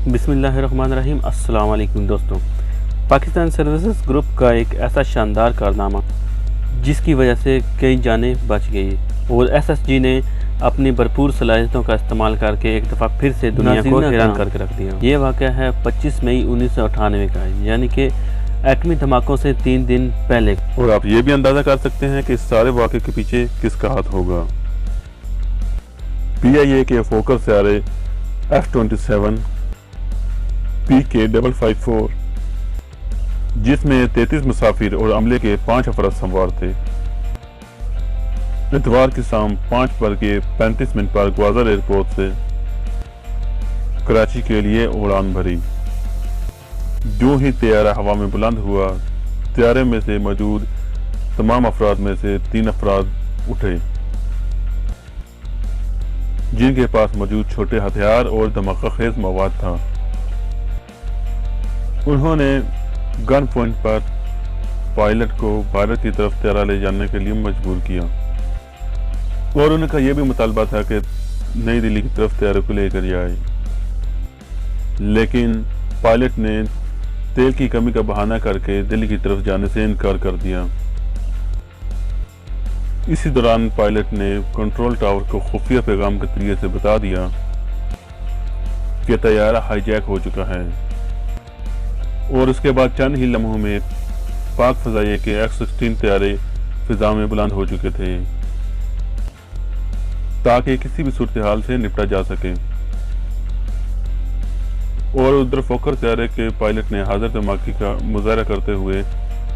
بسم اللہ الرحمن الرحیم۔ السلام علیکم دوستوں۔ پاکستان سروسز گروپ کا ایک ایسا شاندار کارنامہ جس کی وجہ سے کئی جانیں بچ گئی اور ایس ایس جی نے اپنی بھرپور صلاحیتوں کا استعمال کر کے ایک دفعہ پھر سے دنیا کو حیران کر کے رکھ دیا۔ یہ واقعہ ہے 25 مئی 1998 کا، یعنی کہ ایٹمی دھماکوں سے 3 دن پہلے۔ اور آپ یہ بھی اندازہ کر سکتے ہیں کہ اس سارے واقعے کے پیچھے کس کا ہاتھ ہوگا۔ PIA کے فوکر سیارے F-27 PK554 جس میں 33 مسافر اور عملے کے 5 افراد سوار تھے، اتوار کی شام 5:35 پر گوازر ایئرپورٹ سے کراچی کے لیے اڑان بھری۔ جو ہی طیارہ ہوا میں بلند ہوا، طیارے میں سے موجود تمام افراد میں سے 3 افراد اٹھے جن کے پاس موجود چھوٹے ہتھیار اور دھماکہ خیز مواد تھا۔ انہوں نے گن پوائنٹ پر پائلٹ کو بھارت کی طرف طیارہ لے جانے کے لیے مجبور کیا اور ان کا یہ بھی مطالبہ تھا کہ نئی دلی کی طرف طیارے کو لے کر جائے، لیکن پائلٹ نے تیل کی کمی کا بہانہ کر کے دلی کی طرف جانے سے انکار کر دیا۔ اسی دوران پائلٹ نے کنٹرول ٹاور کو خفیہ پیغام کے ذریعے سے بتا دیا کہ طیارہ ہائی جیک ہو چکا ہے، اور اس کے بعد چند ہی لمحوں میں پاک فضائیہ کے F-16 طیارے فضا میں بلند ہو چکے تھے تاکہ کسی بھی صورتحال سے نپٹا جا سکے۔ اور ادھر فوکر طیارے کے پائلٹ نے حاضر دھماکے کا مظاہرہ کرتے ہوئے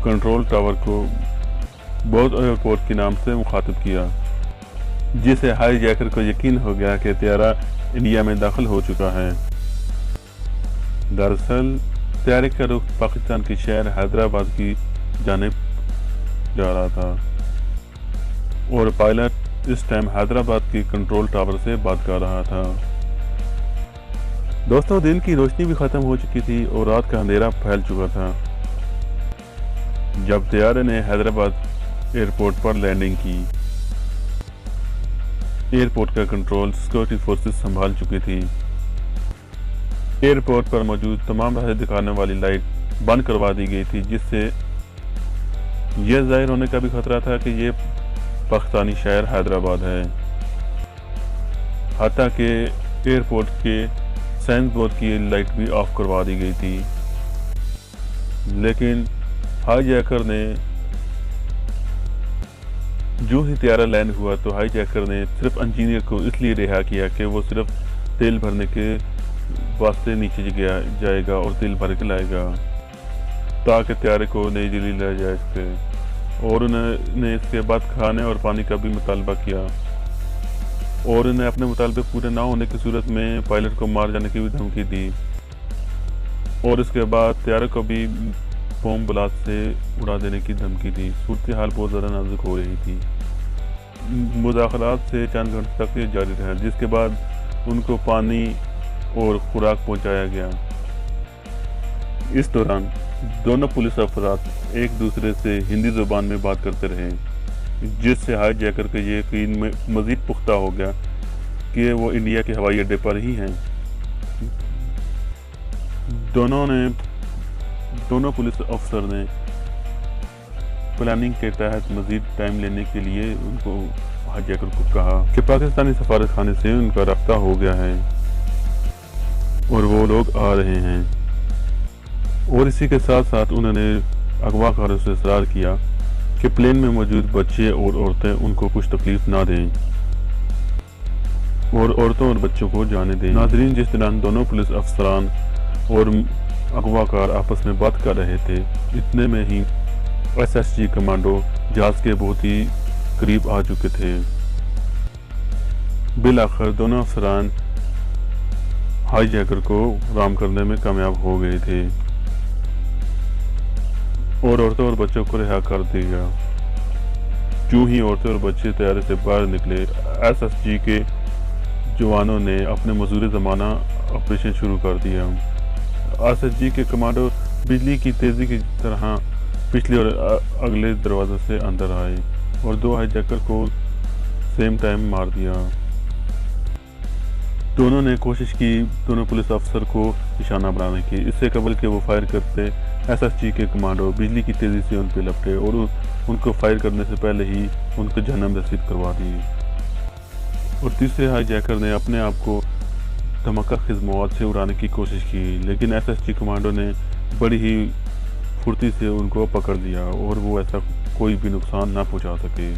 کنٹرول ٹاور کو بودھ ایئرپورٹ کے نام سے مخاطب کیا، جس سے ہائی جیکر کو یقین ہو گیا کہ طیارہ انڈیا میں داخل ہو چکا ہے۔ دراصل طیارے کا رخ پاکستان کے شہر حیدرآباد کی جانب جا رہا تھا اور پائلٹ اس ٹائم حیدرآباد کی کنٹرول ٹاور سے بات کر رہا تھا۔ دوستوں، دن کی روشنی بھی ختم ہو چکی تھی اور رات کا اندھیرا پھیل چکا تھا جب طیارے نے حیدرآباد ایئرپورٹ پر لینڈنگ کی۔ ایئرپورٹ کا کنٹرول سیکورٹی فورسز سنبھال چکی تھی۔ ایئرپورٹ پر موجود تمام راہ دکھانے والی لائٹ بند کروا دی گئی تھی، جس سے یہ ظاہر ہونے کا بھی خطرہ تھا کہ یہ پاکستانی شہر حیدرآباد ہے۔ حتیٰ کہ ایئرپورٹ کے سائنس بورڈ کی لائٹ بھی آف کروا دی گئی تھی، لیکن ہائی جیکر نے جو ہی طیارہ لینڈ ہوا تو ہائی جیکر نے صرف انجینئر کو اس لیے رہا کیا کہ وہ صرف تیل بھرنے کے واسطے نیچے جائے گا اور تیل بھر کے لائے گا تاکہ طیارے کو نئی دلی لے جائے سکے، اور انہوں نے اس کے بعد کھانے اور پانی کا بھی مطالبہ کیا اور انہیں اپنے مطالبے پورے نہ ہونے کی صورت میں پائلٹ کو مار جانے کی بھی دھمکی دی، اور اس کے بعد طیارے کو بھی بم بلاسٹ سے اڑا دینے کی دھمکی دی۔ صورتحال بہت زیادہ نازک ہو رہی تھی۔ مداخلات سے چند گھنٹے تک یہ جاری رہا، جس کے بعد ان کو پانی اور خوراک پہنچایا گیا۔ اس دوران دونوں پولیس افراد ایک دوسرے سے ہندی زبان میں بات کرتے رہے، جس سے ہائی جیکر کے یہ یقین میں مزید پختہ ہو گیا کہ وہ انڈیا کے ہوائی اڈے پر ہی ہیں۔ دونوں پولیس افسر نے پلاننگ کے تحت مزید ٹائم لینے کے لیے ان کو ہائی جیکر کو کہا کہ پاکستانی سفارت خانے سے ان کا رابطہ ہو گیا ہے اور وہ لوگ آ رہے ہیں، اور اسی کے ساتھ ساتھ انہوں نے اغوا کاروں سے اصرار کیا کہ پلین میں موجود بچے اور عورتیں ان کو کچھ تکلیف نہ دیں اور عورتوں اور بچوں کو جانے دیں۔ ناظرین، جس دوران دونوں پولیس افسران اور اغوا کار آپس میں بات کر رہے تھے، اتنے میں ہی SSG کمانڈو جہاز کے بہت ہی قریب آ چکے تھے۔ بالآخر دونوں افسران ہائی جیکر کو رام کرنے میں کامیاب ہو گئے تھے اور عورتوں اور بچوں کو رہا کر دیا۔ جو ہی عورتیں اور بچے طیارے سے باہر نکلے، SSG کے جوانوں نے اپنے مزور زمانہ آپریشن شروع کر دیا۔ SSG کے کمانڈو بجلی کی تیزی کی طرح پچھلے اور اگلے دروازے سے اندر آئے اور 2 ہائی جیکر کو سیم ٹائم مار دیا۔ دونوں نے کوشش کی دونوں پولیس افسر کو نشانہ بنانے کی۔ اس سے قبل کہ وہ فائر کرتے، ایس ایس جی کے کمانڈو بجلی کی تیزی سے ان پہ لپٹے اور ان کو فائر کرنے سے پہلے ہی ان کو جہنم رسید کروا دی۔ اور تیسرے ہائی جیکر نے اپنے آپ کو دھماکہ خیز مواد سے اڑانے کی کوشش کی، لیکن ایس ایس جی کمانڈو نے بڑی ہی پھرتی سے ان کو پکڑ لیا اور وہ ایسا کوئی بھی نقصان نہ پہنچا سکے۔